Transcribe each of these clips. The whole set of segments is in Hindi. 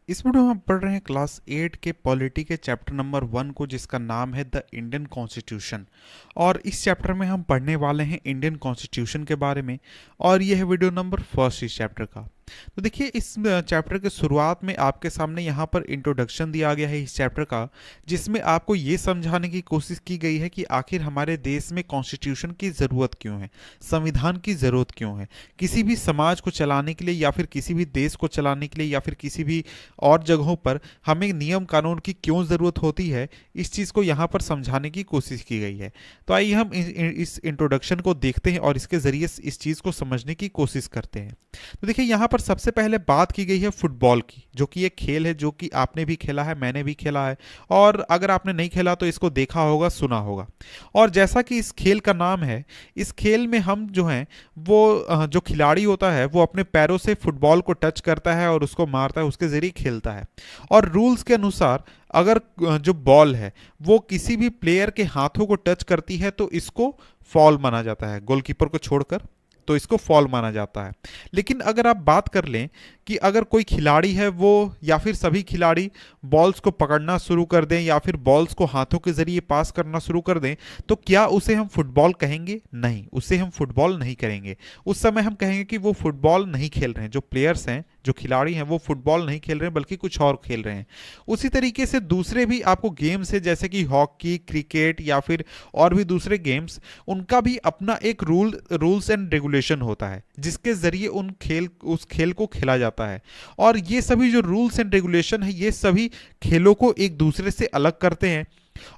इस वीडियो में हम पढ़ रहे हैं क्लास 8 के पॉलिटी के चैप्टर नंबर 1 को, जिसका नाम है द इंडियन कॉन्स्टिट्यूशन। और इस चैप्टर में हम पढ़ने वाले हैं इंडियन कॉन्स्टिट्यूशन के बारे में। और यह है वीडियो नंबर फर्स्ट इस चैप्टर का। तो देखिए, इस चैप्टर के शुरुआत में आपके सामने यहाँ पर इंट्रोडक्शन दिया गया है इस चैप्टर का, जिसमें आपको ये समझाने की कोशिश की गई है कि आखिर हमारे देश में कॉन्स्टिट्यूशन की ज़रूरत क्यों है, संविधान की ज़रूरत क्यों है। किसी भी समाज को चलाने के लिए या फिर किसी भी देश को चलाने के लिए या फिर किसी भी और जगहों पर हमें नियम कानून की क्यों ज़रूरत होती है, इस चीज़ को यहाँ पर समझाने की कोशिश की गई है। तो आइए हम इस इंट्रोडक्शन को देखते हैं और इसके ज़रिए इस चीज़ को समझने की कोशिश करते हैं। तो देखिए, यहाँ पर सबसे पहले बात की गई है फुटबॉल की, जो कि एक खेल है जो कि आपने भी खेला है, मैंने भी खेला है, और अगर आपने नहीं खेला तो इसको देखा होगा, सुना होगा। और जैसा कि इस खेल का नाम है, इस खेल में हम जो हैं वो जो खिलाड़ी होता है वो अपने पैरों से फुटबॉल को टच करता है और उसको मारता है, उसके ज़रिए खेलता है। और रूल्स के अनुसार अगर जो बॉल है वो किसी भी प्लेयर के हाथों को टच करती है तो इसको फॉल माना जाता है, गोलकीपर को छोड़कर, तो इसको फॉल माना जाता है। लेकिन अगर आप बात कर लें कि अगर कोई खिलाड़ी है वो या फिर सभी खिलाड़ी बॉल्स को पकड़ना शुरू कर दें या फिर बॉल्स को हाथों के जरिए पास करना शुरू कर दें, तो क्या उसे हम फुटबॉल कहेंगे? नहीं, उसे हम फुटबॉल नहीं करेंगे। उस समय हम कहेंगे कि वो फुटबॉल नहीं खेल रहे हैं, जो प्लेयर्स हैं, जो खिलाड़ी हैं, वो फुटबॉल नहीं खेल रहे हैं बल्कि कुछ और खेल रहे हैं। उसी तरीके से दूसरे भी आपको गेम्स है, जैसे कि हॉकी, क्रिकेट या फिर और भी दूसरे गेम्स, उनका भी अपना एक रूल्स एंड रेगुलेशन होता है, जिसके जरिए उस खेल को खेला जाता है। और ये सभी जो रूल्स एंड रेगुलेशन है, ये सभी खेलों को एक दूसरे से अलग करते हैं।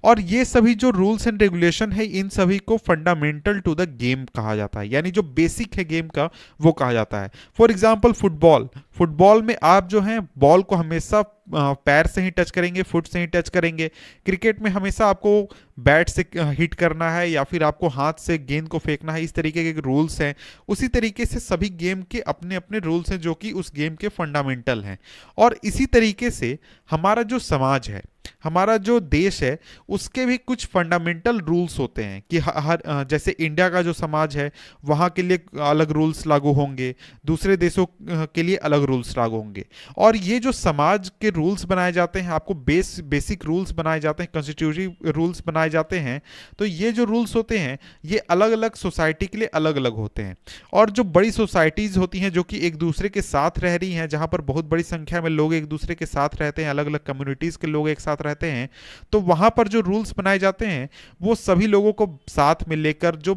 और ये सभी जो रूल्स एंड रेगुलेशन है, इन सभी को फंडामेंटल टू द गेम कहा जाता है, यानी जो बेसिक है गेम का, वो कहा जाता है। फॉर एग्जांपल फुटबॉल, फुटबॉल में आप जो है बॉल को हमेशा पैर से ही टच करेंगे, फुट से ही टच करेंगे। क्रिकेट में हमेशा आपको बैट से हिट करना है या फिर आपको हाथ से गेंद को फेंकना है, इस तरीके के रूल्स हैं। उसी तरीके से सभी गेम के अपने अपने रूल्स हैं जो कि उस गेम के फंडामेंटल हैं। और इसी तरीके से हमारा जो समाज है, हमारा जो देश है, उसके भी कुछ फंडामेंटल रूल्स होते हैं कि जैसे इंडिया का जो समाज है वहाँ के लिए अलग रूल्स लागू होंगे, दूसरे देशों के लिए अलग रूल्स लागू होंगे। और ये जो समाज के रूल्स बनाए जाते हैं, आपको बेसिक रूल्स बनाए जाते हैं, कॉन्स्टिट्यूटिव रूल्स बनाए जाते हैं। तो ये जो रूल्स होते हैं ये अलग अलग सोसाइटी के लिए अलग अलग होते हैं। और जो बड़ी सोसाइटीज़ होती हैं जो कि एक दूसरे के साथ रह रही हैं, जहाँ पर बहुत बड़ी संख्या में लोग एक दूसरे के साथ रहते हैं, अलग अलग कम्युनिटीज़ के लोग एक साथ रहते हैं, तो वहाँ पर जो रूल्स बनाए जाते हैं वो सभी लोगों को साथ में लेकर जो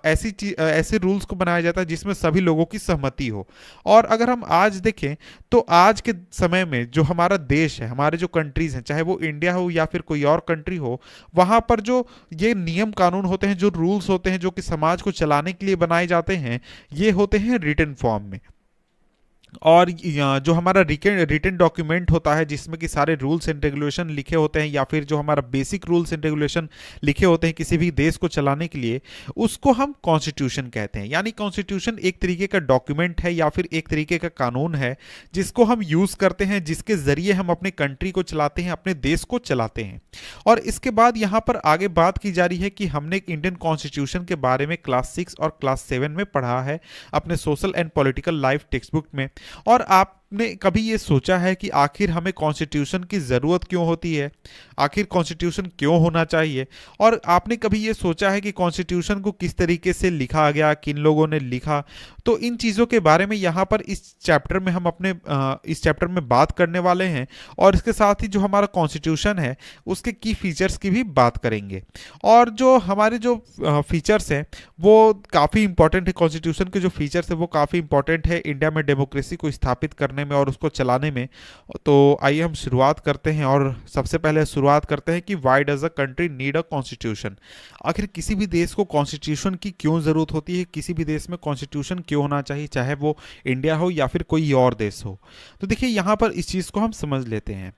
ऐसे रूल्स को बनाया जाता है जिसमें सभी लोगों की सहमति हो। और अगर हम आज देखें तो आज के समय में जो हमारा देश है, हमारे जो कंट्रीज हैं, चाहे वो इंडिया हो या फिर कोई और कंट्री हो, वहाँ पर जो ये नियम कानून होते हैं, जो रूल्स होते हैं, जो कि समाज को चलाने के लिए बनाए जाते हैं, ये होते हैं रिटन फॉर्म में। और जो हमारा रिटन डॉक्यूमेंट होता है जिसमें कि सारे रूल्स एंड रेगुलेशन लिखे होते हैं, या फिर जो हमारा बेसिक रूल्स एंड रेगुलेशन लिखे होते हैं किसी भी देश को चलाने के लिए, उसको हम कॉन्स्टिट्यूशन कहते हैं। यानी कॉन्स्टिट्यूशन एक तरीके का डॉक्यूमेंट है या फिर एक तरीके का कानून है जिसको हम यूज़ करते हैं, जिसके ज़रिए हम अपने कंट्री को चलाते हैं, अपने देश को चलाते हैं। और इसके बाद यहाँ पर आगे बात की जा रही है कि हमने इंडियन कॉन्स्टिट्यूशन के बारे में क्लास 6 और क्लास 7 में पढ़ा है अपने social and political life text book में। और आपने कभी ये सोचा है कि आखिर हमें कॉन्स्टिट्यूशन की ज़रूरत क्यों होती है, आखिर कॉन्स्टिट्यूशन क्यों होना चाहिए? और आपने कभी ये सोचा है कि कॉन्स्टिट्यूशन को किस तरीके से लिखा गया, किन लोगों ने लिखा? तो इन चीज़ों के बारे में यहाँ पर इस चैप्टर में हम इस चैप्टर में बात करने वाले हैं। और इसके साथ ही जो हमारा कॉन्स्टिट्यूशन है उसके की फीचर्स की भी बात करेंगे। और जो हमारे जो फीचर्स हैं वो काफ़ी इंपॉर्टेंट है, कॉन्स्टिट्यूशन के जो फीचर्स है वो काफ़ी इंपॉर्टेंट है इंडिया में डेमोक्रेसी को स्थापित करने में और उसको चलाने में। तो आइए हम शुरुआत करते हैं। और सबसे पहले शुरुआत करते हैं कि why does a country need a constitution. आखिर किसी भी देश को कॉन्स्टिट्यूशन की क्यों ज़रूरत होती है, किसी भी देश में कॉन्स्टिट्यूशन क्यों होना चाहिए, चाहे वो इंडिया हो या फिर कोई और देश हो? तो देखिए, यहाँ पर इस चीज़ को हम समझ लेते हैं।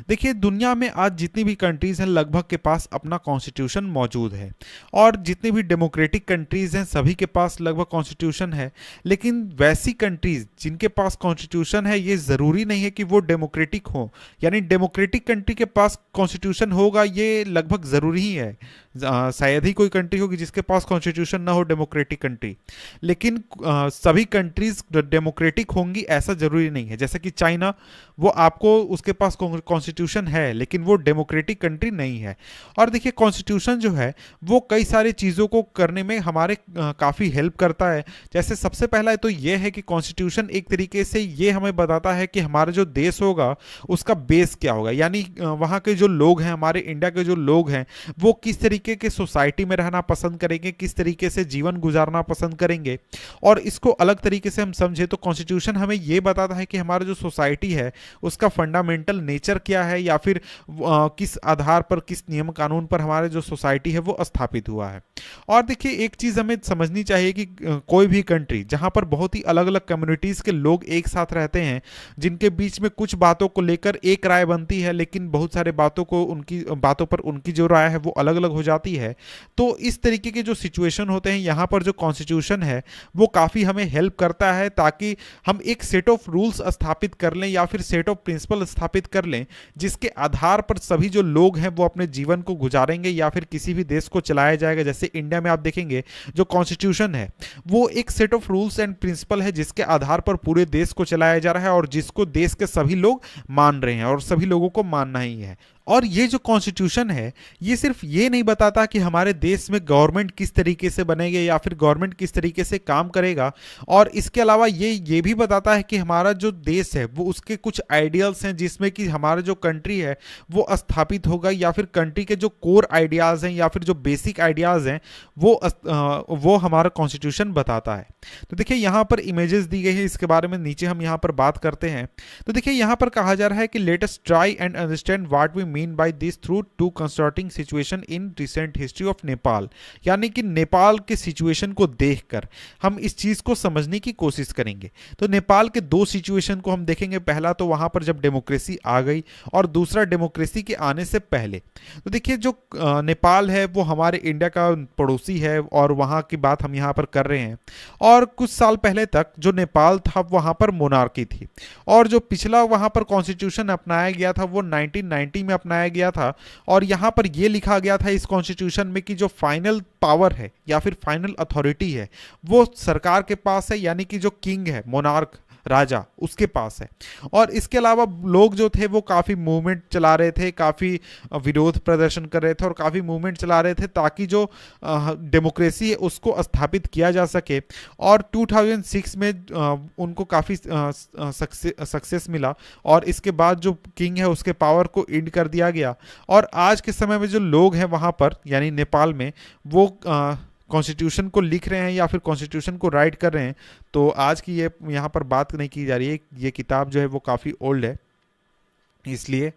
देखिए, दुनिया में आज जितनी भी कंट्रीज हैं लगभग के पास अपना कॉन्स्टिट्यूशन मौजूद है। और जितनी भी डेमोक्रेटिक कंट्रीज हैं सभी के पास लगभग कॉन्स्टिट्यूशन है। लेकिन वैसी कंट्रीज जिनके पास कॉन्स्टिट्यूशन है, ये ज़रूरी नहीं है कि वो डेमोक्रेटिक हो। यानी डेमोक्रेटिक कंट्री के पास कॉन्स्टिट्यूशन होगा ये लगभग ज़रूरी ही है, शायद ही कोई कंट्री होगी जिसके पास कॉन्स्टिट्यूशन ना हो, डेमोक्रेटिक कंट्री। लेकिन सभी कंट्रीज डेमोक्रेटिक होंगी ऐसा जरूरी नहीं है। जैसे कि चाइना, वो आपको उसके पास कॉन्स्टिट्यूशन है लेकिन वो डेमोक्रेटिक कंट्री नहीं है। और देखिए कॉन्स्टिट्यूशन जो है वो कई सारी चीज़ों को करने में हमारे काफ़ी हेल्प करता है। जैसे सबसे पहला तो ये है कि कॉन्स्टिट्यूशन एक तरीके से ये हमें बताता है कि हमारा जो देश होगा उसका बेस क्या होगा, यानी वहाँ के जो लोग हैं, हमारे इंडिया के जो लोग हैं, वो किस तरीके के सोसाइटी में रहना पसंद करेंगे, किस तरीके से जीवन गुजारना पसंद करेंगे। और इसको अलग तरीके से हम समझे तो कॉन्स्टिट्यूशन हमें ये बताता है कि हमारा जो सोसाइटी है उसका फंडामेंटल नेचर क्या है, या फिर किस आधार पर, किस नियम कानून पर हमारे जो सोसाइटी है वो स्थापित हुआ है। और देखिए एक चीज़ हमें समझनी चाहिए कि कोई भी कंट्री जहाँ पर बहुत ही अलग अलग कम्युनिटीज़ के लोग एक साथ रहते हैं, जिनके बीच में कुछ बातों को लेकर एक राय बनती है लेकिन बहुत सारे बातों पर उनकी जो राय है वो अलग अलग हो जाती है, तो इस तरीके के जो सिचुएशन होते हैं यहाँ पर जो कॉन्स्टिट्यूशन है वो काफ़ी हमें हेल्प करता है, ताकि हम एक सेट ऑफ रूल्स स्थापित कर लें या फिर सेट ऑफ प्रिंसिपल स्थापित कर लें, जिसके आधार पर सभी जो लोग हैं वो अपने जीवन को गुजारेंगे या फिर किसी भी देश को चलाया जाएगा। जैसे इंडिया में आप देखेंगे जो कॉन्स्टिट्यूशन है वो एक set of rules and principle है जिसके आधार पर पूरे देश को चलाया जा रहा है और जिसको देश के सभी लोग मान रहे हैं और सभी लोगों को मानना ही है। और ये जो कॉन्स्टिट्यूशन है ये सिर्फ ये नहीं बताता कि हमारे देश में गवर्नमेंट किस तरीके से बनेगी या फिर गवर्नमेंट किस तरीके से काम करेगा, और इसके अलावा ये भी बताता है कि हमारा जो देश है वो उसके कुछ आइडियल्स हैं जिसमें कि हमारा जो कंट्री है वो स्थापित होगा, या फिर कंट्री के जो कोर आइडियाज़ हैं या फिर जो बेसिक आइडियाज़ हैं वो हमारा कॉन्स्टिट्यूशन बताता है। तो देखिए यहाँ पर इमेजेस दी गई है, इसके बारे में नीचे हम यहाँ पर बात करते हैं। तो देखिए यहाँ पर कहा जा रहा है कि let us try and understand what we mean by this through to constructing situation in recent history of Nepal. यानी कि नेपाल के सिचुएशन को देखकर हम इस चीज को समझने की कोशिश करेंगे। तो नेपाल के दो सिचुएशन को हम देखेंगे, पहला तो वहां पर जब डेमोक्रेसी आ गई और दूसरा डेमोक्रेसी के आने से पहले। तो देखिए जो नेपाल है वो हमारे इंडिया का पड़ोसी है और वहां की बात हम यहाँ पर कर रहे हैं। और कुछ साल पहले तक जो नेपाल था वहां पर मोनार्की थी, और जो पिछला वहां पर कॉन्स्टिट्यूशन अपनाया गया था वो 1990 में अपनाया गया था। और यहाँ पर ये लिखा गया था इस कॉन्स्टिट्यूशन में कि जो फाइनल पावर है या फिर फाइनल अथॉरिटी है वो सरकार के पास है, यानी कि जो किंग है, मोनार्क, राजा, उसके पास है। और इसके अलावा लोग जो थे वो काफ़ी मूवमेंट चला रहे थे, काफ़ी विरोध प्रदर्शन कर रहे थे और काफ़ी मूवमेंट चला रहे थे ताकि जो डेमोक्रेसी है उसको स्थापित किया जा सके। और 2006 में उनको काफ़ी सक्सेस मिला और इसके बाद जो किंग है उसके पावर को एंड कर दिया गया। और आज के समय में जो लोग हैं वहाँ पर यानी नेपाल में वो कॉन्स्टिट्यूशन को लिख रहे हैं या फिर कॉन्स्टिट्यूशन को राइट कर रहे हैं। तो आज की ये यहाँ पर बात नहीं की जा रही है, ये किताब जो है वो काफ़ी ओल्ड है, इसलिए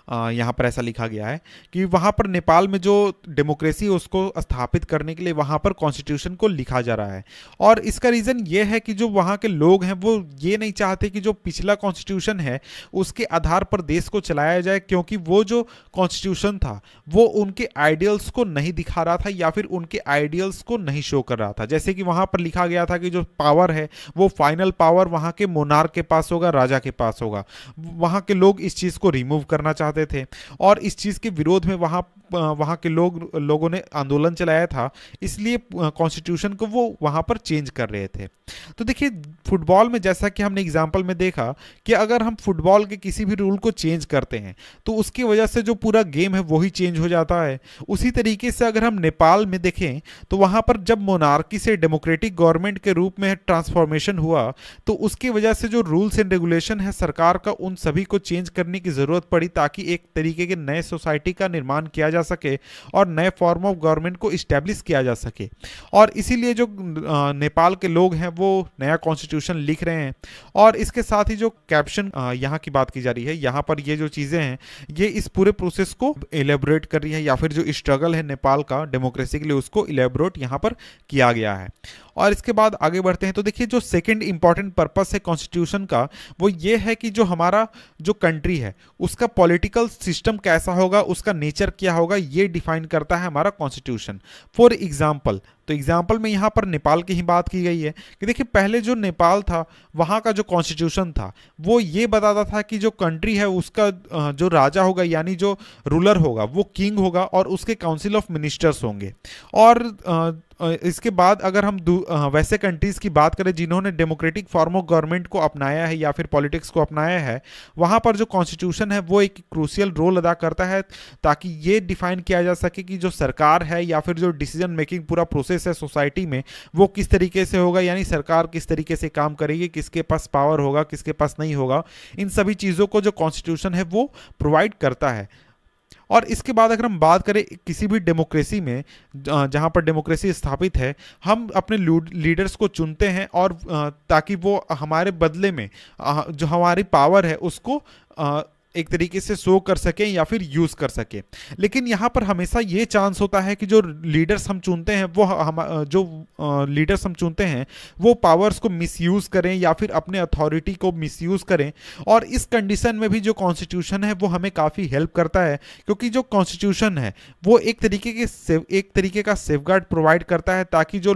यहाँ पर ऐसा लिखा गया है कि वहाँ पर नेपाल में जो डेमोक्रेसी है उसको स्थापित करने के लिए वहाँ पर कॉन्स्टिट्यूशन को लिखा जा रहा है। और इसका रीज़न ये है कि जो वहाँ के लोग हैं वो ये नहीं चाहते कि जो पिछला कॉन्स्टिट्यूशन है उसके आधार पर देश को चलाया जाए, क्योंकि वो जो कॉन्स्टिट्यूशन था वो उनके आइडियल्स को नहीं दिखा रहा था या फिर उनके आइडियल्स को नहीं शो कर रहा था। जैसे कि वहाँ पर लिखा गया था कि जो पावर है वो फाइनल पावर वहाँ के मोनार्क के पास होगा, राजा के पास होगा। वहाँ के लोग इस चीज़ को रिमूव करना चाहते थे और इस चीज के विरोध में वहां के लोगों ने आंदोलन चलाया था, इसलिए कॉन्स्टिट्यूशन को वो वहां पर चेंज कर रहे थे। तो देखिए फुटबॉल में जैसा कि हमने एग्जांपल में देखा कि अगर हम फुटबॉल के किसी भी रूल को चेंज करते हैं तो उसकी वजह से जो पूरा गेम है वही चेंज हो जाता है। उसी तरीके से अगर हम नेपाल में देखें तो वहां पर जब मोनार्की से डेमोक्रेटिक गवर्नमेंट के रूप में ट्रांसफॉर्मेशन हुआ तो उसकी वजह से जो रूल्स एंड रेगुलेशन है सरकार का उन सभी को चेंज करने की जरूरत पड़ी, ताकि एक तरीके के नए सोसाइटी का निर्माण किया जा सके और नए फॉर्म ऑफ गवर्नमेंट को इस्टेब्लिश किया जा सके। और इसीलिए जो नेपाल के लोग हैं वो नया कॉन्स्टिट्यूशन लिख रहे हैं। और इसके साथ ही जो कैप्शन यहाँ की बात की जा रही है, यहाँ पर ये जो चीज़ें हैं ये इस पूरे प्रोसेस को एलेबोरेट कर रही है, या फिर जो स्ट्रगल है नेपाल का डेमोक्रेसी के लिए उसको एलेबोरेट यहाँ पर किया गया है। और इसके बाद आगे बढ़ते हैं तो देखिए जो सेकंड इंपॉर्टेंट पर्पस है कॉन्स्टिट्यूशन का वो ये है कि जो हमारा जो कंट्री है उसका पॉलिटिकल सिस्टम कैसा होगा, उसका नेचर क्या होगा, ये डिफाइन करता है हमारा कॉन्स्टिट्यूशन। फॉर एग्जाम्पल, तो एग्जाम्पल में यहाँ पर नेपाल की ही बात की गई है कि देखिए पहले जो नेपाल था वहाँ का जो कॉन्स्टिट्यूशन था वो ये बताता था कि जो कंट्री है उसका जो राजा होगा यानी जो रूलर होगा वो किंग होगा और उसके काउंसिल ऑफ मिनिस्टर्स होंगे। और इसके बाद अगर हम वैसे कंट्रीज़ की बात करें जिन्होंने डेमोक्रेटिक फॉर्म ऑफ गवर्नमेंट को अपनाया है या फिर पॉलिटिक्स को अपनाया है, वहाँ पर जो कॉन्स्टिट्यूशन है वो एक क्रूशियल रोल अदा करता है ताकि ये डिफाइन किया जा सके कि जो सरकार है या फिर जो डिसीजन मेकिंग पूरा प्रोसेस है सोसाइटी में वो किस तरीके से होगा, यानी सरकार किस तरीके से काम करेगी, किसके पास पावर होगा, किसके पास नहीं होगा। इन सभी चीज़ों को जो कॉन्स्टिट्यूशन है वो प्रोवाइड करता है। और इसके बाद अगर हम बात करें किसी भी डेमोक्रेसी में जहाँ पर डेमोक्रेसी स्थापित है, हम अपने लीडर्स को चुनते हैं और ताकि वो हमारे बदले में जो हमारी पावर है उसको एक तरीके से शो कर सकें या फिर यूज कर सके। लेकिन यहाँ पर हमेशा ये चांस होता है कि जो लीडर्स हम चुनते हैं वो लीडर्स हम चुनते हैं वो पावर्स को मिसयूज करें या फिर अपने अथॉरिटी को मिसयूज करें। और इस कंडीशन में भी जो कॉन्स्टिट्यूशन है वो हमें काफ़ी हेल्प करता है, क्योंकि जो कॉन्स्टिट्यूशन है वो एक तरीके का सेफगार्ड प्रोवाइड करता है ताकि जो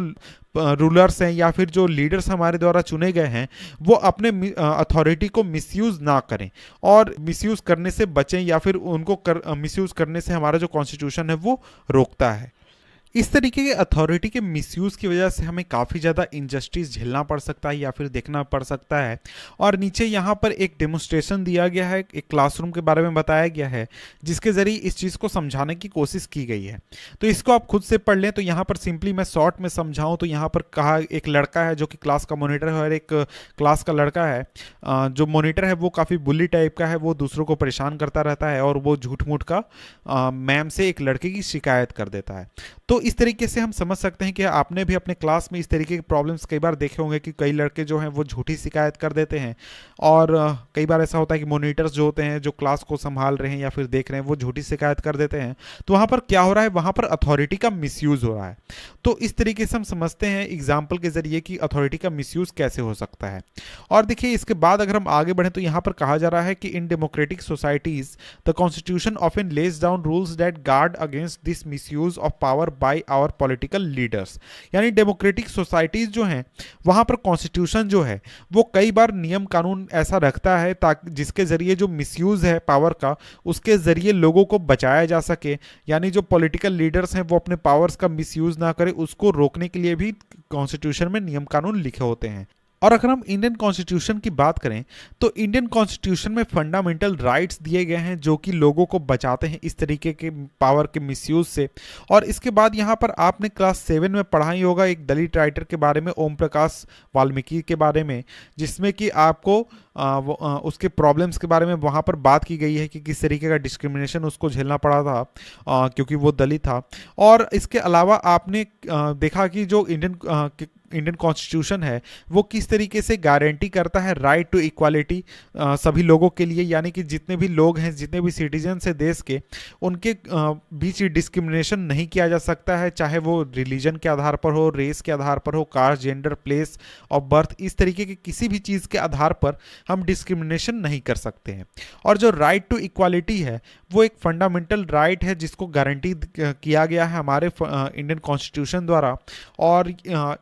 रूलर्स हैं या फिर जो लीडर्स हमारे द्वारा चुने गए हैं वो अपने अथॉरिटी को मिसयूज ना करें और मिसयूज करने से बचें या फिर उनको मिसयूज करने से हमारा जो कॉन्स्टिट्यूशन है वो रोकता है। इस तरीके के अथॉरिटी के मिसयूज़ की वजह से हमें काफ़ी ज़्यादा इनजस्टिस झेलना पड़ सकता है या फिर देखना पड़ सकता है। और नीचे यहाँ पर एक डेमोन्स्ट्रेशन दिया गया है, एक क्लासरूम के बारे में बताया गया है जिसके ज़रिए इस चीज़ को समझाने की कोशिश की गई है। तो इसको आप खुद से पढ़ लें। तो यहाँ पर सिंपली मैं शॉर्ट में समझाऊँ तो यहाँ पर कहा एक लड़का है जो कि क्लास का मोनीटर है और एक क्लास का लड़का है। जो मोनीटर है वो काफ़ी बुली टाइप का है, वो दूसरों को परेशान करता रहता है और वो झूठ मूठ का मैम से एक लड़के की शिकायत कर देता है। तो इस तरीके से हम समझ सकते हैं कि आपने भी अपने क्लास में इस तरीके के प्रॉब्लम्स कई बार देखे होंगे कि कई लड़के जो हैं वो झूठी शिकायत कर देते हैं। और कई बार ऐसा होता है कि मॉनिटर्स जो होते हैं जो क्लास को संभाल रहे हैं या फिर देख रहे हैं वो झूठी शिकायत कर देते हैं। तो वहाँ पर क्या हो रहा है, वहाँ पर अथॉरिटी का मिसयूज़ हो रहा है। तो इस तरीके से हम समझते हैं एग्जाम्पल के जरिए कि अथॉरिटी का मिसयूज़ कैसे हो सकता है। और देखिए इसके बाद अगर हम आगे बढ़ें तो यहाँ पर कहा जा रहा है कि in democratic societies the constitution often lays down rules that guard against this misuse of power by our political leaders. यानी डेमोक्रेटिक सोसाइटीज जो हैं वहां पर कॉन्स्टिट्यूशन जो है वो कई बार नियम कानून ऐसा रखता है ताकि जिसके जरिए जो मिसयूज है पावर का उसके जरिए लोगों को बचाया जा सके। यानी जो पॉलिटिकल लीडर्स हैं वो अपने पावर्स का मिसयूज ना करें, उसको रोकने के लिए भी कॉन्स्टिट्यूशन में नियम कानून लिखे होते हैं। और अगर हम इंडियन कॉन्स्टिट्यूशन की बात करें तो इंडियन कॉन्स्टिट्यूशन में फंडामेंटल राइट्स दिए गए हैं जो कि लोगों को बचाते हैं इस तरीके के पावर के मिसयूज से। और इसके बाद यहाँ पर आपने क्लास 7 में पढ़ा ही होगा एक दलित राइटर के बारे में, ओम प्रकाश वाल्मीकि के बारे में, जिसमें कि आपको उसके प्रॉब्लम्स के बारे में वहाँ पर बात की गई है कि किस तरीके का डिस्क्रिमिनेशन उसको झेलना पड़ा था क्योंकि वो दलित था। और इसके अलावा आपने देखा कि जो इंडियन कॉन्स्टिट्यूशन है वो किस तरीके से गारंटी करता है राइट टू इक्वालिटी सभी लोगों के लिए। यानी कि जितने भी लोग हैं, जितने भी सिटीजन्स हैं देश के, उनके बीच डिस्क्रिमिनेशन नहीं किया जा सकता है, चाहे वो रिलीजन के आधार पर हो, रेस के आधार पर हो, caste, gender, place of birth, इस तरीके के किसी भी चीज़ के आधार पर हम डिस्क्रिमिनेशन नहीं कर सकते हैं। और जो राइट टू इक्वालिटी है वो एक फंडामेंटल राइट है जिसको गारंटी किया गया है हमारे इंडियन कॉन्स्टिट्यूशन द्वारा। और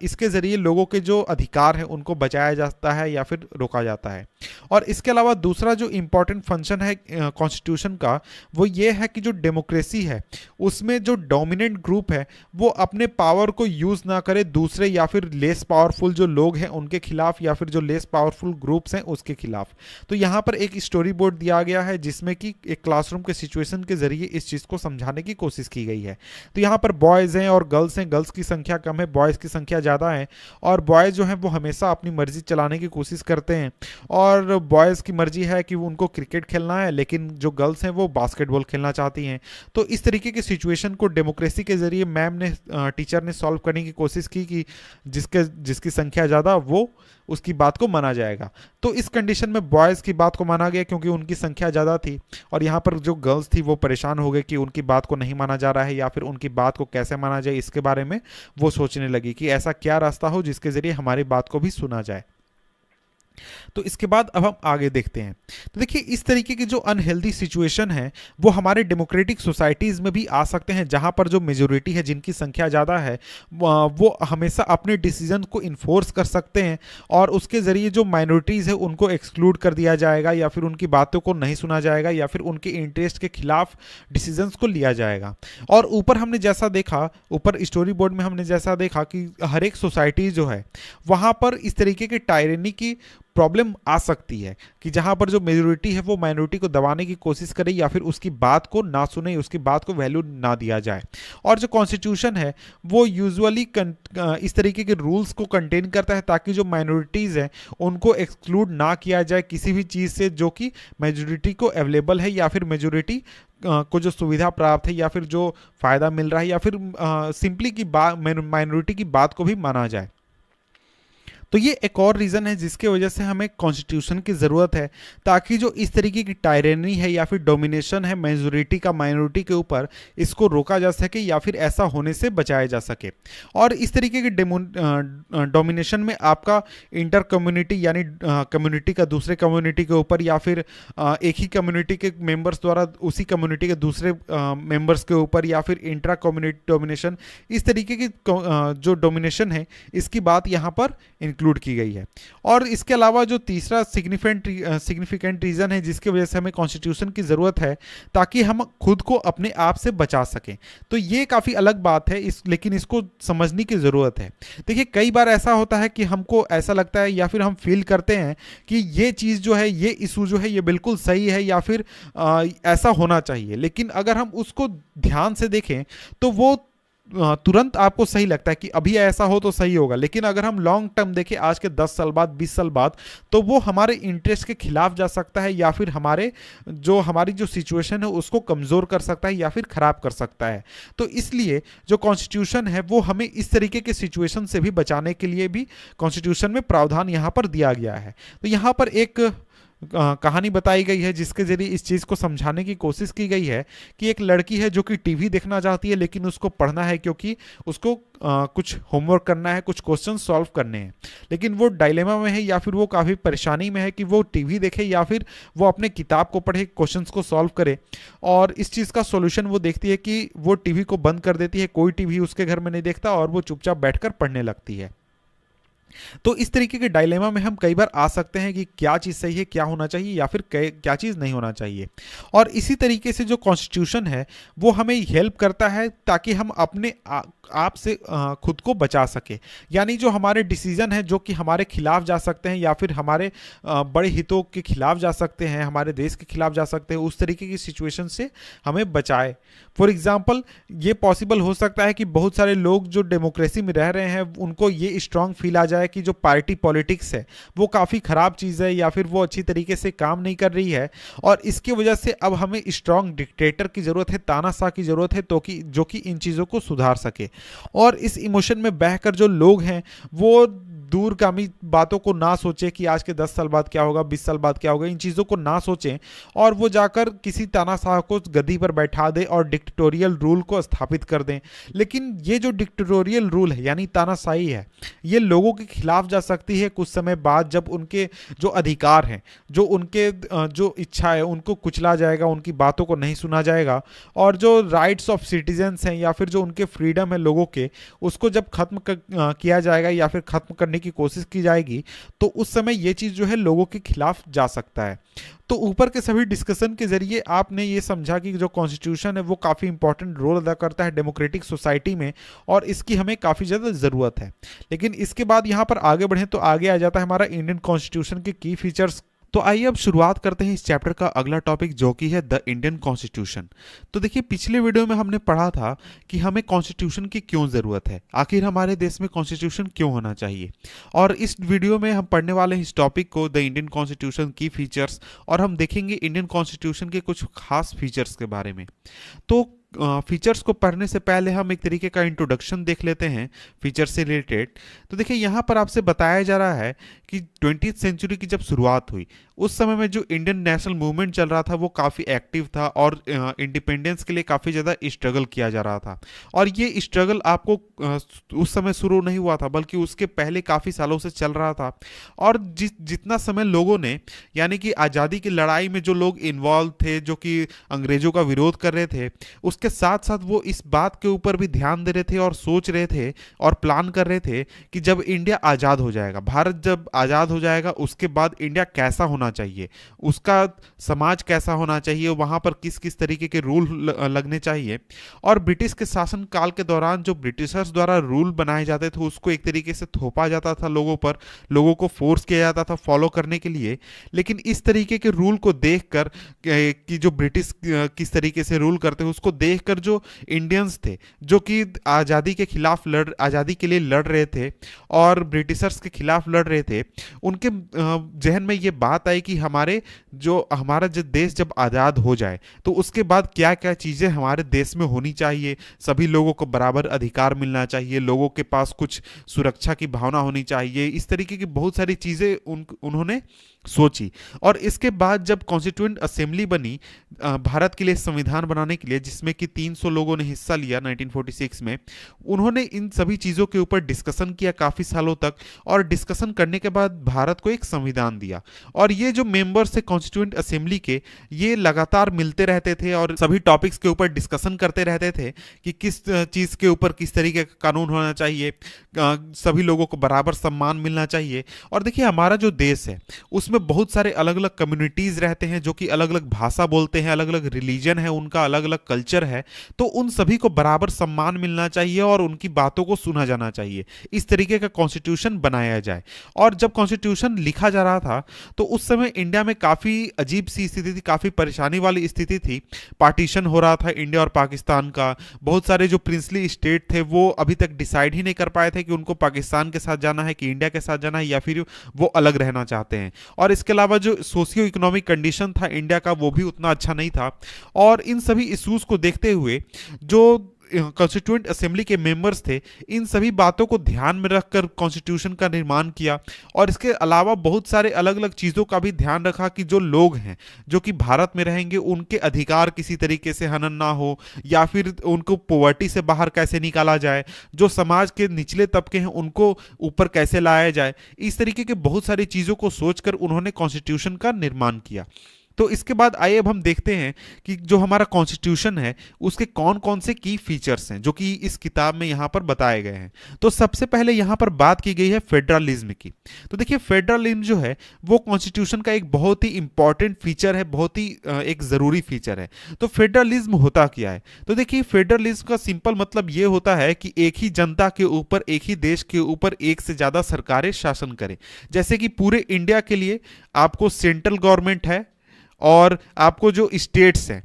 इसके जरिए लोगों के जो अधिकार हैं उनको बचाया जाता है या फिर रोका जाता है। और इसके अलावा दूसरा जो इम्पोर्टेंट फंक्शन है कॉन्स्टिट्यूशन का वो ये है कि जो डेमोक्रेसी है उसमें जो डोमिनेंट ग्रुप है वो अपने पावर को यूज़ ना करे दूसरे या फिर लेस पावरफुल जो लोग हैं उनके खिलाफ या फिर जो लेस पावरफुल ग्रुप्स हैं उसके खिलाफ। तो यहाँ पर एक स्टोरी बोर्ड दिया गया है जिसमें कि एक क्लासरूम के सिचुएशन के जरिए इस चीज़ को समझाने की कोशिश की गई है। तो यहाँ पर बॉयज़ हैं और गर्ल्स हैं, गर्ल्स की संख्या कम है, बॉयज़ की संख्या ज़्यादा है। और बॉयज़ जो हैं वो हमेशा अपनी मर्जी चलाने की कोशिश करते हैं और बॉयज़ की मर्जी है कि उनको क्रिकेट खेलना है, लेकिन जो गर्ल्स हैं वो बास्केटबॉल खेलना चाहती हैं। तो इस तरीके की सिचुएशन को डेमोक्रेसी के जरिए टीचर ने सॉल्व करने की कोशिश की कि जिसकी संख्या ज़्यादा वो उसकी बात को माना जाएगा। तो इस कंडीशन में बॉयज़ की बात को माना गया क्योंकि उनकी संख्या ज़्यादा थी। और यहाँ पर जो गर्ल्स थी वो परेशान हो गए कि उनकी बात को नहीं माना जा रहा है या फिर उनकी बात को कैसे माना जाए, इसके बारे में वो सोचने लगी कि ऐसा क्या रास्ता हो जिसके ज़रिए हमारी बात को भी सुना जाए। तो इसके बाद अब हम आगे देखते हैं। तो देखिए इस तरीके की जो अनहेल्दी सिचुएशन है वो हमारे डेमोक्रेटिक सोसाइटीज़ में भी आ सकते हैं, जहां पर जो मेजोरिटी है, जिनकी संख्या ज़्यादा है, वो हमेशा अपने डिसीजन को इन्फोर्स कर सकते हैं और उसके ज़रिए जो माइनॉरिटीज़ है उनको एक्सक्लूड कर दिया जाएगा या फिर उनकी बातों को नहीं सुना जाएगा या फिर उनके इंटरेस्ट के खिलाफ डिसीजंस को लिया जाएगा। और ऊपर हमने जैसा देखा, ऊपर स्टोरी बोर्ड में हमने जैसा देखा कि हर एक सोसाइटी जो है वहाँ पर इस तरीके की टायरनी की प्रॉब्लम आ सकती है कि जहां पर जो मेजोरिटी है वो माइनॉरिटी को दबाने की कोशिश करे या फिर उसकी बात को ना सुने, उसकी बात को वैल्यू ना दिया जाए। और जो कॉन्स्टिट्यूशन है वो यूजुअली इस तरीके के रूल्स को कंटेन करता है ताकि जो माइनॉरिटीज़ हैं उनको एक्सक्लूड ना किया जाए किसी भी चीज़ से जो कि मेजोरिटी को अवेलेबल है या फिर मेजोरिटी को जो सुविधा प्राप्त है या फिर जो फ़ायदा मिल रहा है या फिर सिंपली की बात, माइनॉरिटी की बात को भी माना जाए। तो ये एक और रीज़न है जिसके वजह से हमें कॉन्स्टिट्यूशन की ज़रूरत है, ताकि जो इस तरीके की टायरेनी है या फिर डोमिनेशन है मेजोरिटी का माइनॉरिटी के ऊपर, इसको रोका जा सके या फिर ऐसा होने से बचाया जा सके। और इस तरीके के डोमिनेशन में आपका इंटर कम्युनिटी यानी कम्युनिटी का दूसरे कम्युनिटी के ऊपर या फिर एक ही कम्युनिटी के मेंबर्स द्वारा उसी कम्युनिटी के दूसरे मेंबर्स के ऊपर या फिर इंट्रा कम्युनिटी डोमिनेशन, इस तरीके की जो डोमिनेशन है इसकी बात यहाँ पर इंक्लूड की गई है। और इसके अलावा जो तीसरा सिग्निफिकेंट रीज़न है जिसकी वजह से हमें कॉन्स्टिट्यूशन की ज़रूरत है ताकि हम खुद को अपने आप से बचा सकें, तो ये काफ़ी अलग बात है लेकिन इसको समझने की ज़रूरत है। देखिए कई बार ऐसा होता है कि हमको ऐसा लगता है या फिर हम फील करते हैं कि ये चीज़ जो है, ये इशू जो है, ये बिल्कुल सही है या फिर ऐसा होना चाहिए, लेकिन अगर हम उसको ध्यान से देखें तो वो तुरंत आपको सही लगता है कि अभी ऐसा हो तो सही होगा, लेकिन अगर हम लॉन्ग टर्म देखें आज के 10 साल बाद, 20 साल बाद, तो वो हमारे इंटरेस्ट के खिलाफ जा सकता है या फिर हमारी जो सिचुएशन है उसको कमज़ोर कर सकता है या फिर ख़राब कर सकता है। तो इसलिए जो कॉन्स्टिट्यूशन है वो हमें इस तरीके के सिचुएशन से भी बचाने के लिए भी कॉन्स्टिट्यूशन में प्रावधान यहाँ पर दिया गया है। तो यहाँ पर एक कहानी बताई गई है जिसके जरिए इस चीज़ को समझाने की कोशिश की गई है कि एक लड़की है जो कि टीवी देखना चाहती है लेकिन उसको पढ़ना है क्योंकि उसको कुछ होमवर्क करना है, कुछ क्वेश्चन सॉल्व करने हैं, लेकिन वो डायलेमा में है या फिर वो काफ़ी परेशानी में है कि वो टीवी देखे या फिर वो अपने किताब को पढ़े, क्वेश्चंस को सॉल्व करे। और इस चीज़ का सॉल्यूशन वो देखती है कि वो टीवी को बंद कर देती है, कोई टीवी उसके घर में नहीं देखता और वो चुपचाप बैठकर पढ़ने लगती है। तो इस तरीके के डायलेमा में हम कई बार आ सकते हैं कि क्या चीज़ सही है, क्या होना चाहिए या फिर क्या चीज़ नहीं होना चाहिए। और इसी तरीके से जो कॉन्स्टिट्यूशन है वो हमें हेल्प करता है ताकि हम अपने आप से खुद को बचा सके, यानी जो हमारे डिसीजन है जो कि हमारे खिलाफ जा सकते हैं या फिर हमारे बड़े हितों के खिलाफ जा सकते हैं, हमारे देश के खिलाफ जा सकते हैं, उस तरीके की सिचुएशन से हमें बचाए। फॉर एग्जांपल ये पॉसिबल हो सकता है कि बहुत सारे लोग जो डेमोक्रेसी में रह रहे हैं उनको ये स्ट्रांग फील आ जाए कि जो पार्टी पॉलिटिक्स है वो काफ़ी ख़राब चीज़ है या फिर वो अच्छी तरीके से काम नहीं कर रही है, और इसकी वजह से अब हमें स्ट्रांग डिक्टेटर की ज़रूरत है, तानाशाह की ज़रूरत है, तो कि जो कि इन चीज़ों को सुधार सके। और इस इमोशन में बहकर जो लोग हैं वो दूरगामी बातों को ना सोचें कि आज के 10 साल बाद क्या होगा, 20 साल बाद क्या होगा, इन चीज़ों को ना सोचें और वो जाकर किसी तानाशाह को गद्दी पर बैठा दें और डिक्टेटोरियल रूल को स्थापित कर दें। लेकिन ये जो डिक्टेटोरियल रूल है यानी तानाशाही है, ये लोगों के खिलाफ जा सकती है कुछ समय बाद, जब उनके जो अधिकार हैं, जो उनके जो इच्छा है उनको कुचला जाएगा, उनकी बातों को नहीं सुना जाएगा, और जो राइट्स ऑफ सिटीजन्स हैं या फिर जो उनके फ्रीडम है लोगों के, उसको जब खत्म किया जाएगा या फिर खत्म करने की कोशिश की जाएगी, तो उस समय ये चीज़ जो है लोगों के खिलाफ जा सकता है। तो ऊपर के सभी डिस्कशन के जरिए आपने ये समझा कि जो कॉन्स्टिट्यूशन है वो काफ़ी इंपॉर्टेंट रोल अदा करता है डेमोक्रेटिक सोसाइटी में और इसकी हमें काफ़ी ज़्यादा ज़रूरत है। लेकिन इसके बाद यहाँ पर आगे बढ़ें तो आगे आ जाता है हमारा इंडियन कॉन्स्टिट्यूशन के की फीचर्स। तो आइए अब शुरुआत करते हैं इस चैप्टर का अगला टॉपिक जो कि है द इंडियन कॉन्स्टिट्यूशन। तो देखिए पिछले वीडियो में हमने पढ़ा था कि हमें कॉन्स्टिट्यूशन की क्यों ज़रूरत है, आखिर हमारे देश में कॉन्स्टिट्यूशन क्यों होना चाहिए, और इस वीडियो में हम पढ़ने वाले हैं इस टॉपिक को द इंडियन कॉन्स्टिट्यूशन की फीचर्स, और हम देखेंगे इंडियन कॉन्स्टिट्यूशन के कुछ खास फीचर्स के बारे में। तो फीचर्स को पढ़ने से पहले हम एक तरीके का इंट्रोडक्शन देख लेते हैं फीचर से रिलेटेड। तो देखिए यहाँ पर आपसे बताया जा रहा है कि 20वीं सेंचुरी की जब शुरुआत हुई उस समय में जो इंडियन नेशनल मूवमेंट चल रहा था वो काफ़ी एक्टिव था और इंडिपेंडेंस के लिए काफ़ी ज़्यादा स्ट्रगल किया जा रहा था। और ये स्ट्रगल आपको उस समय शुरू नहीं हुआ था बल्कि उसके पहले काफ़ी सालों से चल रहा था। और जितना समय लोगों ने, यानी कि आज़ादी की लड़ाई में जो लोग इन्वॉल्व थे, जो कि अंग्रेजों का विरोध कर रहे थे, उसके साथ साथ वो इस बात के ऊपर भी ध्यान दे रहे थे और सोच रहे थे और प्लान कर रहे थे कि जब इंडिया आज़ाद हो जाएगा, भारत जब आज़ाद हो जाएगा, उसके बाद इंडिया कैसा होना चाहिए, उसका समाज कैसा होना चाहिए, वहाँ पर किस किस तरीके के रूल लगने चाहिए। और ब्रिटिश के शासन काल के दौरान जो ब्रिटिशर्स द्वारा रूल बनाए जाते थे उसको एक तरीके से थोपा जाता था लोगों पर, लोगों को फोर्स किया जाता था फॉलो करने के लिए। लेकिन इस तरीके के रूल को देखकर कि जो ब्रिटिश किस तरीके से रूल करते हैं उसको देखकर जो इंडियंस थे, जो कि आज़ादी के लिए लड़ रहे थे और ब्रिटिशर्स के खिलाफ लड़ रहे थे, उनके जहन में ये बात आई कि हमारा जो देश जब आज़ाद हो जाए तो उसके बाद क्या क्या चीज़ें हमारे देश में होनी चाहिए। सभी लोगों को बराबर अधिकार मिलना चाहिए, लोगों के पास कुछ सुरक्षा की भावना होनी चाहिए, इस तरीके की बहुत सारी चीज़ें उन्होंने सोची। और इसके बाद जब कॉन्स्टिट्यूएंट असेंबली बनी भारत के लिए संविधान बनाने के लिए, जिसमें कि 300 लोगों ने हिस्सा लिया 1946 में, उन्होंने इन सभी चीज़ों के ऊपर डिस्कशन किया काफ़ी सालों तक और डिस्कशन करने के बाद भारत को एक संविधान दिया। और ये जो मेंबर्स थे कॉन्स्टिट्यूएंट असेंबली के, ये लगातार मिलते रहते थे और सभी टॉपिक्स के ऊपर डिस्कशन करते रहते थे कि किस चीज़ के ऊपर किस तरीके का कानून होना चाहिए, सभी लोगों को बराबर सम्मान मिलना चाहिए। और देखिए हमारा जो देश है उसमें बहुत सारे अलग अलग कम्युनिटीज़ रहते हैं जो कि अलग अलग भाषा बोलते हैं, अलग अलग रिलीजन है उनका, अलग अलग कल्चर है, तो उन सभी को बराबर सम्मान मिलना चाहिए और उनकी बातों को सुना जाना चाहिए। इस तरीके का कॉन्स्टिट्यूशन बनाया जाए। और जब कॉन्स्टिट्यूशन लिखा जा रहा था तो उस समय इंडिया में काफ़ी अजीब सी स्थिति थी, काफ़ी परेशानी वाली स्थिति थी। पार्टीशन हो रहा था इंडिया और पाकिस्तान का। बहुत सारे जो प्रिंसली स्टेट थे वो अभी तक डिसाइड ही नहीं कर पाए थे कि उनको पाकिस्तान के साथ जाना है कि इंडिया के साथ जाना है या फिर वो अलग रहना चाहते हैं। और इसके अलावा जो सोशियो इकोनॉमिक कंडीशन था इंडिया का वो भी उतना अच्छा नहीं था। और इन सभी इश्यूज को देखते हुए जो कॉन्स्टिट्यूएंट असेंबली के मेंबर्स थे, इन सभी बातों को ध्यान में रखकर कॉन्स्टिट्यूशन का निर्माण किया। और इसके अलावा बहुत सारे अलग अलग चीज़ों का भी ध्यान रखा कि जो लोग हैं जो कि भारत में रहेंगे उनके अधिकार किसी तरीके से हनन ना हो या फिर उनको पॉवर्टी से बाहर कैसे निकाला जाए, जो समाज के निचले तबके हैं उनको ऊपर कैसे लाया जाए। इस तरीके के बहुत सारी चीज़ों को सोचकर उन्होंने कॉन्स्टिट्यूशन का निर्माण किया। तो इसके बाद आइए अब हम देखते हैं कि जो हमारा कॉन्स्टिट्यूशन है उसके कौन कौन से की फीचर्स हैं जो कि इस किताब में यहाँ पर बताए गए हैं। तो सबसे पहले यहाँ पर बात की गई है फेडरलिज्म की। तो देखिए फेडरलिज्म जो है वो कॉन्स्टिट्यूशन का एक बहुत ही इंपॉर्टेंट फीचर है, बहुत ही एक ज़रूरी फीचर है। तो फेडरलिज्म होता क्या है? तो देखिए फेडरलिज्म का सिंपल मतलब ये होता है कि एक ही जनता के ऊपर, एक ही देश के ऊपर एक से ज़्यादा सरकारें शासन करें। जैसे कि पूरे इंडिया के लिए आपको सेंट्रल गवर्नमेंट है और आपको जो स्टेट्स हैं,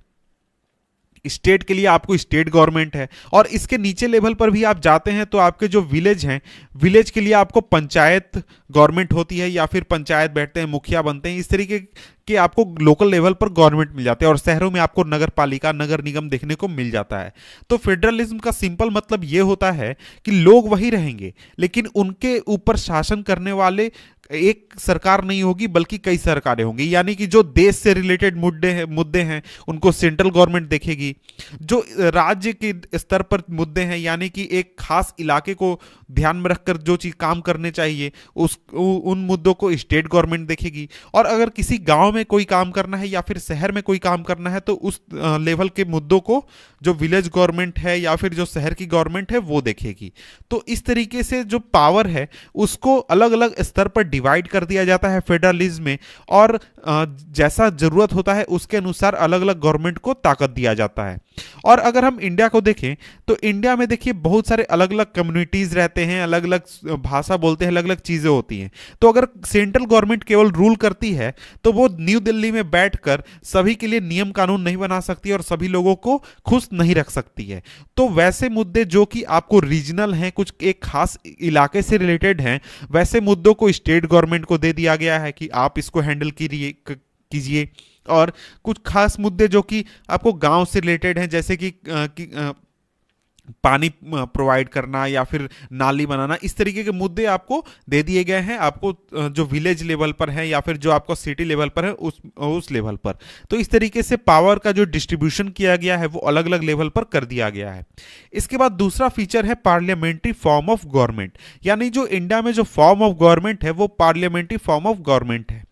स्टेट के लिए आपको स्टेट गवर्नमेंट है, और इसके नीचे लेवल पर भी आप जाते हैं तो आपके जो विलेज हैं, विलेज के लिए आपको पंचायत गवर्नमेंट होती है या फिर पंचायत बैठते हैं, मुखिया बनते हैं। इस तरीके के आपको लोकल लेवल पर गवर्नमेंट मिल जाते हैं और शहरों में आपको नगर पालिका, नगर निगम देखने को मिल जाता है। तो फेडरलिज्म का सिंपल मतलब ये होता है कि लोग वही रहेंगे लेकिन उनके ऊपर शासन करने वाले एक सरकार नहीं होगी बल्कि कई सरकारें होंगी। यानी कि जो देश से रिलेटेड मुद्दे हैं उनको सेंट्रल गवर्नमेंट देखेगी, जो राज्य के स्तर पर मुद्दे हैं यानी कि एक खास इलाके को ध्यान में रखकर जो चीज काम करने चाहिए उन मुद्दों को स्टेट गवर्नमेंट देखेगी। और अगर किसी गांव में कोई काम करना है या फिर शहर में कोई काम करना है तो उस लेवल के मुद्दों को जो विलेज गवर्नमेंट है या फिर जो शहर की गवर्नमेंट है वो देखेगी। तो इस तरीके से जो पावर है उसको अलग अलग स्तर पर डिवाइड कर दिया जाता है फेडरलिज्म में, और जैसा जरूरत होता है उसके अनुसार अलग अलग गवर्नमेंट को ताकत दिया जाता है। और अगर हम इंडिया को देखें तो इंडिया में देखिए बहुत सारे अलग अलग कम्युनिटीज रहते हैं, अलग अलग भाषा बोलते हैं, अलग अलग चीजें होती हैं। तो अगर सेंट्रल गवर्नमेंट केवल रूल करती है तो वो न्यू दिल्ली में बैठकर सभी के लिए नियम कानून नहीं बना सकती और सभी लोगों को खुश नहीं रख सकती है। तो वैसे मुद्दे जो कि आपको रीजनल हैं, कुछ एक खास इलाके से रिलेटेड हैं, वैसे मुद्दों को स्टेट गवर्नमेंट को दे दिया गया है कि आप इसको हैंडल कीजिए। और कुछ खास मुद्दे जो कि आपको गांव से रिलेटेड हैं, जैसे कि पानी प्रोवाइड करना या फिर नाली बनाना, इस तरीके के मुद्दे आपको दे दिए गए हैं, आपको जो विलेज लेवल पर है या फिर जो आपको सिटी लेवल पर है उस लेवल पर। तो इस तरीके से पावर का जो डिस्ट्रीब्यूशन किया गया है वो अलग अलग लेवल पर कर दिया गया है। इसके बाद दूसरा फीचर है पार्लियामेंट्री फॉर्म ऑफ गवर्नमेंट, यानी जो इंडिया में जो फॉर्म ऑफ गवर्नमेंट है वो पार्लियामेंट्री फॉर्म ऑफ गवर्नमेंट है।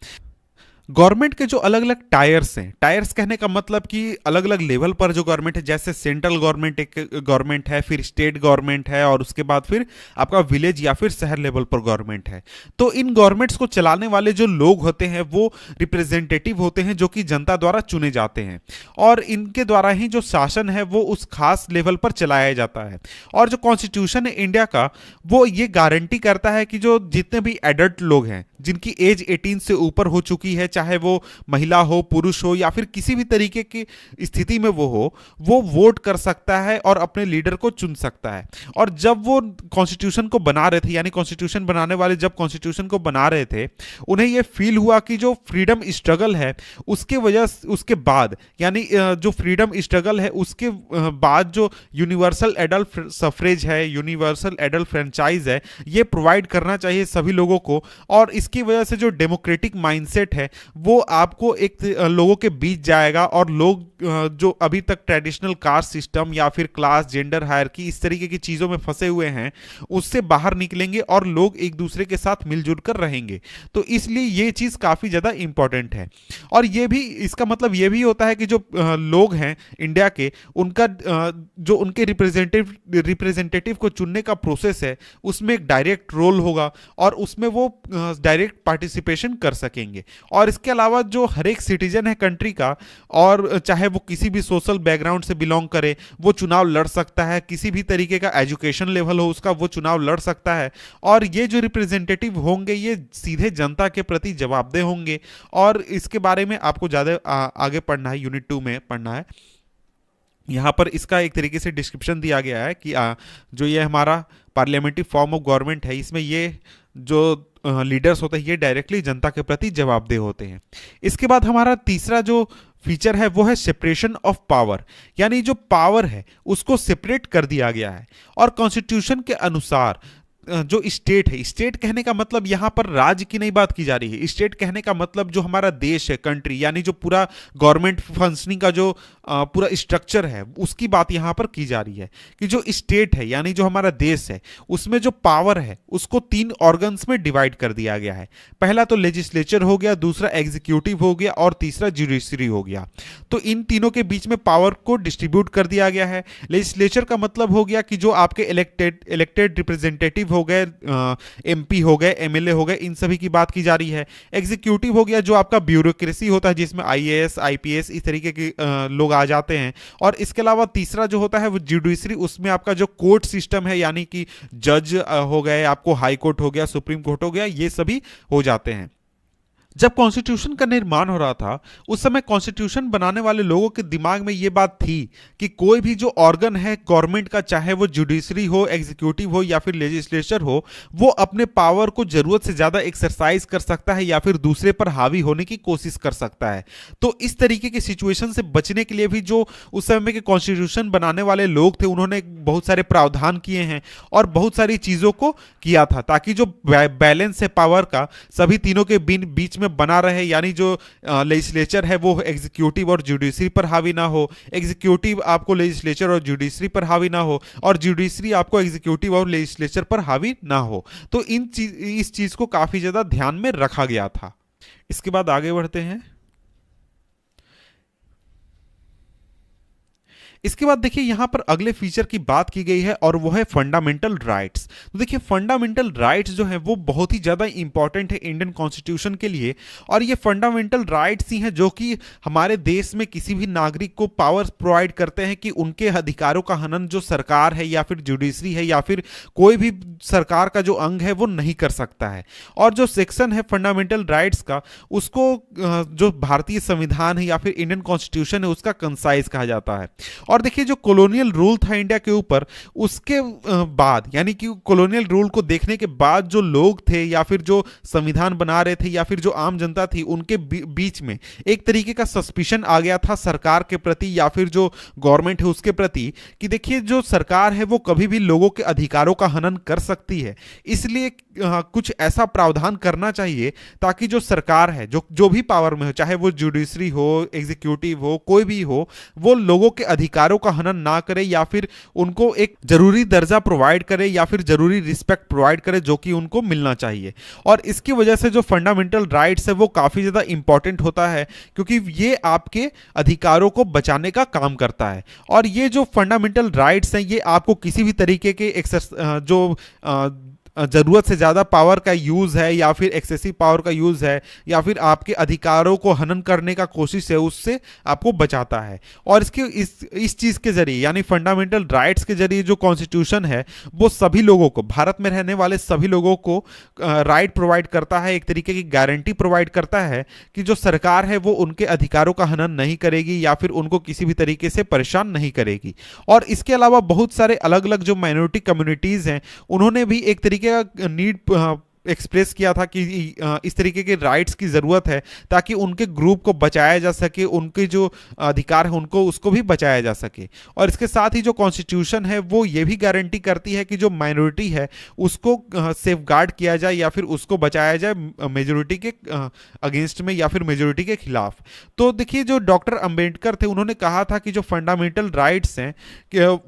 गवर्नमेंट के जो अलग अलग टायर्स हैं, टायर्स कहने का मतलब कि अलग अलग लेवल पर जो गवर्नमेंट है, जैसे सेंट्रल गवर्नमेंट एक गवर्नमेंट है, फिर स्टेट गवर्नमेंट है, और उसके बाद फिर आपका विलेज या फिर शहर लेवल पर गवर्नमेंट है। तो इन गवर्नमेंट्स को चलाने वाले जो लोग होते हैं वो रिप्रेजेंटेटिव होते हैं, जो कि जनता द्वारा चुने जाते हैं, और इनके द्वारा ही जो शासन है वो उस खास लेवल पर चलाया जाता है। और जो कॉन्स्टिट्यूशन है इंडिया का, वो ये गारंटी करता है कि जो जितने भी एडल्ट लोग हैं, जिनकी एज 18 से ऊपर हो चुकी है, चाहे वो महिला हो, पुरुष हो, या फिर किसी भी तरीके की स्थिति में वो हो, वो वोट कर सकता है और अपने लीडर को चुन सकता है। और जब वो कॉन्स्टिट्यूशन को बना रहे थे, यानी कॉन्स्टिट्यूशन बनाने वाले जब कॉन्स्टिट्यूशन को बना रहे थे, उन्हें ये फील हुआ कि जो फ्रीडम स्ट्रगल है उसके वजह उसके बाद, यानी जो फ्रीडम स्ट्रगल है उसके बाद जो यूनिवर्सल एडल्ट सफरेज है, यूनिवर्सल एडल्ट फ्रेंचाइज है, ये प्रोवाइड करना चाहिए सभी लोगों को। और इसकी वजह से जो डेमोक्रेटिक माइंडसेट है वो आपको एक लोगों के बीच जाएगा, और लोग जो अभी तक ट्रेडिशनल कास्ट सिस्टम या फिर क्लास, जेंडर हायरार्की, इस तरीके की चीजों में फंसे हुए हैं, उससे बाहर निकलेंगे और लोग एक दूसरे के साथ मिलजुल कर रहेंगे। तो इसलिए ये चीज काफी ज्यादा इंपॉर्टेंट है। और ये भी, इसका मतलब ये भी होता है कि जो लोग हैं इंडिया के, उनका जो उनके रिप्रेजेंटेटिव को चुनने का प्रोसेस है उसमें एक डायरेक्ट रोल होगा, और उसमें वो डायरेक्ट पार्टिसिपेशन कर सकेंगे। और इसके अलावा जो हर एक सिटीजन है कंट्री का, और चाहे वो किसी भी सोशल बैकग्राउंड से बिलोंग करे, वो चुनाव लड़ सकता है। किसी भी तरीके का एजुकेशन लेवल हो उसका, वो चुनाव लड़ सकता है। और ये जो रिप्रेजेंटेटिव होंगे ये सीधे जनता के प्रति जवाबदेह होंगे। और इसके बारे में आपको ज़्यादा आगे पढ़ना है, यूनिट 2 में पढ़ना है। यहाँ पर इसका एक तरीके से डिस्क्रिप्शन दिया गया है कि जो ये हमारा पार्लियामेंट्री फॉर्म ऑफ गवर्नमेंट है, इसमें ये जो लीडर्स होते हैं ये डायरेक्टली जनता के प्रति जवाबदेह होते हैं। इसके बाद हमारा तीसरा जो फीचर है वो है सेपरेशन ऑफ पावर, यानी जो पावर है उसको सेपरेट कर दिया गया है। और कॉन्स्टिट्यूशन के अनुसार जो स्टेट है, स्टेट कहने का मतलब यहां पर राज्य की नहीं बात की जा रही है, स्टेट कहने का मतलब जो हमारा देश है, कंट्री, यानी जो पूरा गवर्नमेंट फंक्शनिंग का जो पूरा स्ट्रक्चर है उसकी बात यहां पर की जा रही है। कि जो स्टेट है यानी जो हमारा देश है, उसमें जो पावर है उसको 3 ऑर्गन्स में डिवाइड कर दिया गया है। पहला तो लेजिस्लेचर हो गया, दूसरा एग्जीक्यूटिव हो गया, और तीसरा जुडिशरी हो गया। तो इन तीनों के बीच में पावर को डिस्ट्रीब्यूट कर दिया गया है। लेजिस्लेचर का मतलब हो गया कि जो आपके इलेक्टेड रिप्रेजेंटेटिव हो गए, एमपी हो गए, एमएलए हो गए, इन सभी की बात की जा रही है। एग्जीक्यूटिव हो गया जो आपका ब्यूरोक्रेसी होता है, जिसमें आईएएस, आईपीएस इस तरीके के लोग आ जाते हैं। और इसके अलावा तीसरा जो होता है वो जुडिशरी, उसमें आपका जो कोर्ट सिस्टम है, यानी कि जज हो गए, आपको हाई कोर्ट हो गया, सुप्रीम कोर्ट हो गया, ये सभी हो जाते हैं। जब कॉन्स्टिट्यूशन का निर्माण हो रहा था उस समय कॉन्स्टिट्यूशन बनाने वाले लोगों के दिमाग में यह बात थी कि कोई भी जो ऑर्गन है गवर्नमेंट का, चाहे वो जुडिशरी हो, एग्जीक्यूटिव हो या फिर लेजिस्लेचर हो, वो अपने पावर को जरूरत से ज्यादा एक्सरसाइज कर सकता है या फिर दूसरे पर हावी होने की कोशिश कर सकता है। तो इस तरीके की सिचुएशन से बचने के लिए भी जो उस समय के कॉन्स्टिट्यूशन बनाने वाले लोग थे उन्होंने बहुत सारे प्रावधान किए हैं और बहुत सारी चीजों को किया था, ताकि जो बैलेंस है पावर का सभी तीनों के बीच में बना रहे। यानी जो लेजिस्लेचर है वो एग्जीक्यूटिव और जुडिशरी पर हावी ना हो, एग्जीक्यूटिव आपको लेजिस्लेचर और जुडिशरी पर हावी ना हो, और जुडिशरी आपको एग्जीक्यूटिव और लेजिस्लेचर पर हावी ना हो। तो इस चीज को काफी ज्यादा ध्यान में रखा गया था। इसके बाद आगे बढ़ते हैं। इसके बाद देखिए यहां पर अगले फीचर की बात की गई है और वो है फंडामेंटल राइट्स। तो देखिए फंडामेंटल राइट्स जो है वो बहुत ही ज्यादा इंपॉर्टेंट है इंडियन कॉन्स्टिट्यूशन के लिए। और ये फंडामेंटल राइट्स ही हैं जो कि हमारे देश में किसी भी नागरिक को पावर्स प्रोवाइड करते हैं कि उनके अधिकारों का हनन जो सरकार है या फिर जुडिशरी है या फिर कोई भी सरकार का जो अंग है वो नहीं कर सकता है। और जो सेक्शन है फंडामेंटल राइट्स का, उसको जो भारतीय संविधान है या फिर इंडियन कॉन्स्टिट्यूशन है उसका कंसाइज कहा जाता है। और देखिए जो कॉलोनियल रूल था इंडिया के ऊपर, उसके बाद यानी कि कॉलोनियल रूल को देखने के बाद जो लोग थे या फिर जो संविधान बना रहे थे या फिर जो आम जनता थी, उनके बीच में एक तरीके का सस्पिशन आ गया था सरकार के प्रति या फिर जो गवर्नमेंट है उसके प्रति, कि देखिए जो सरकार है वो कभी भी लोगों के अधिकारों का हनन कर सकती है। इसलिए कुछ ऐसा प्रावधान करना चाहिए ताकि जो सरकार है, जो जो भी पावर में हो, चाहे वो जुडिशरी हो, एग्जीक्यूटिव हो, कोई भी हो, वो लोगों के अधिकारों का हनन ना करे या फिर उनको एक जरूरी दर्जा प्रोवाइड करे या फिर जरूरी रिस्पेक्ट प्रोवाइड करे जो कि उनको मिलना चाहिए। और इसकी वजह से जो फंडामेंटल राइट्स है वो काफी ज्यादा इंपॉर्टेंट होता है, क्योंकि ये आपके अधिकारों को बचाने का काम करता है। और ये जो फंडामेंटल राइट्स हैं ये आपको किसी भी तरीके के जो जरूरत से ज्यादा पावर का यूज है या फिर एक्सेसिव पावर का यूज है या फिर आपके अधिकारों को हनन करने का कोशिश है, उससे आपको बचाता है। और इसके इस चीज के जरिए यानी फंडामेंटल राइट्स के जरिए जो कॉन्स्टिट्यूशन है वो सभी लोगों को, भारत में रहने वाले सभी लोगों को राइट प्रोवाइड करता है, एक तरीके की गारंटी प्रोवाइड करता है कि जो सरकार है वो उनके अधिकारों का हनन नहीं करेगी या फिर उनको किसी भी तरीके से परेशान नहीं करेगी। और इसके अलावा बहुत सारे अलग अलग जो माइनॉरिटी कम्युनिटीज हैं उन्होंने भी एक तरीके का नीड एक्सप्रेस किया था कि इस तरीके के राइट्स की ज़रूरत है ताकि उनके ग्रुप को बचाया जा सके, उनके जो अधिकार है उनको उसको भी बचाया जा सके। और इसके साथ ही जो कॉन्स्टिट्यूशन है वो ये भी गारंटी करती है कि जो माइनॉरिटी है उसको सेफगार्ड किया जाए या फिर उसको बचाया जाए मेजोरिटी के अगेंस्ट में या फिर मेजोरिटी के खिलाफ। तो देखिए जो डॉक्टर अंबेडकर थे उन्होंने कहा था कि जो फंडामेंटल राइट्स हैं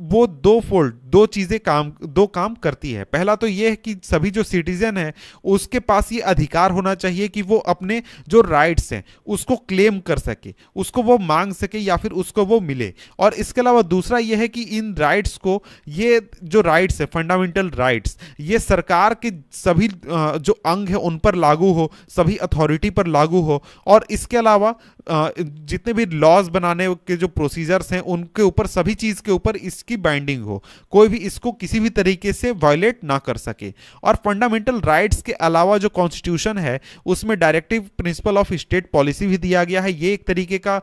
वो दो काम करती है। पहला तो ये है कि सभी जो सिटीजन है उसके पास ये अधिकार होना चाहिए कि वो अपने जो राइट्स हैं उसको क्लेम कर सके, उसको वो मांग सके या फिर उसको वो मिले। और इसके अलावा दूसरा ये है कि इन राइट्स को, ये जो राइट्स है फंडामेंटल राइट्स, ये सरकार के सभी जो अंग है उन पर लागू हो, सभी अथॉरिटी पर लागू हो। और इसके अलावा जितने भी लॉज बनाने के जो प्रोसीजर्स हैं उनके ऊपर, सभी चीज के ऊपर इसकी बाइंडिंग हो, कोई भी इसको किसी भी तरीके से वायलेट ना कर सके। और फंडामेंटल राइट्स के अलावा जो कॉन्स्टिट्यूशन है उसमें directive principle of state policy भी दिया गया है। ये एक तरीके का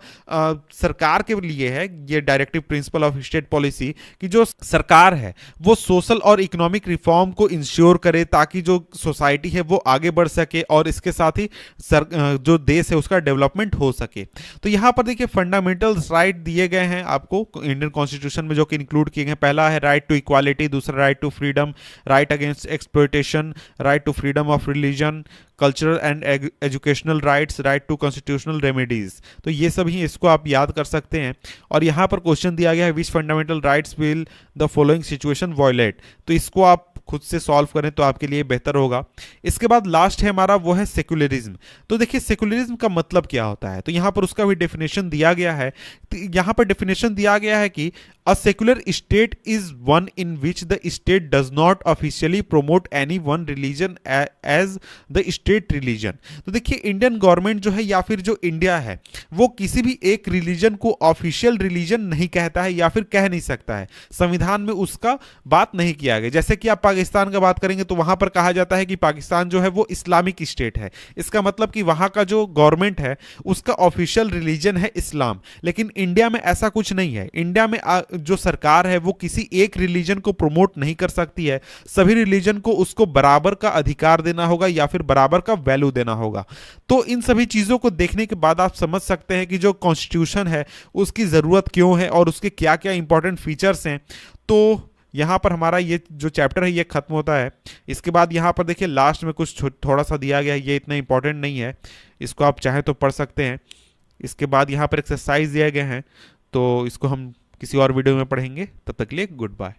सरकार के लिए है ये directive principle of state policy, कि जो सरकार है वो सोशल और इकोनॉमिक रिफॉर्म को इंश्योर करे ताकि जो सोसाइटी है वो आगे बढ़ सके और इसके साथ ही जो देश है उसका डेवलपमेंट हो सके। तो यहां पर देखिए फंडामेंटल राइट दिए गए हैं आपको इंडियन कॉन्स्टिट्यूशन में जो कि इंक्लूड किए गए। पहला है राइट टू इक्वालिटी, दूसरा right to freedom, right against exploitation, right to freedom of religion, cultural and educational rights, right to constitutional remedies. तो ये सभी इसको आप याद कर सकते हैं। और यहां पर क्वेश्चन दिया गया है which fundamental rights will the following situation violate, तो इसको आप खुद से सॉल्व करें तो आपके लिए बेहतर होगा। इसके बाद लास्ट है हमारा वो है सेक्युलरिज्म। तो देखिए सेक्युलरिज्म का मतलब क्या होता है, तो यहां पर उसका भी डेफिनेशन दिया गया है। तो यहां पर डेफिनेशन दिया गया है कि a secular state is one in which the state does not officially promote any one religion as the state religion. तो देखिए इंडियन गवर्नमेंट जो है या फिर जो इंडिया है वो किसी भी एक रिलीजन को ऑफिशियल रिलीजन नहीं कहता है या फिर कह नहीं सकता है, संविधान में उसका बात नहीं किया गया। जैसे कि आप पाकिस्तान का बात करेंगे तो वहां पर कहा जाता है कि पाकिस्तान जो है वो इस्लामिक स्टेट है, इसका मतलब कि वहां का जो गवर्नमेंट है उसका ऑफिशियल रिलीजन है इस्लाम। लेकिन इंडिया में ऐसा कुछ नहीं है। इंडिया में जो सरकार है वो किसी एक रिलीजन को प्रमोट नहीं कर सकती है, सभी रिलीजन को उसको बराबर का अधिकार देना होगा या फिर बराबर का वैल्यू देना होगा। तो इन सभी चीजों को देखने के बाद आप समझ सकते हैं कि जो कॉन्स्टिट्यूशन है उसकी जरूरत क्यों है और उसके क्या क्या इंपॉर्टेंट फीचर्स हैं। तो यहां पर हमारा ये जो चैप्टर है ये खत्म होता है। इसके बाद यहां पर देखिए लास्ट में कुछ थोड़ा सा दिया गया है, ये इतना इंपॉर्टेंट नहीं है, इसको आप चाहे तो पढ़ सकते हैं। इसके बाद यहां पर एक्सरसाइज दिए गए हैं तो इसको हम किसी और वीडियो में पढ़ेंगे। तब तक के लिए गुड बाय।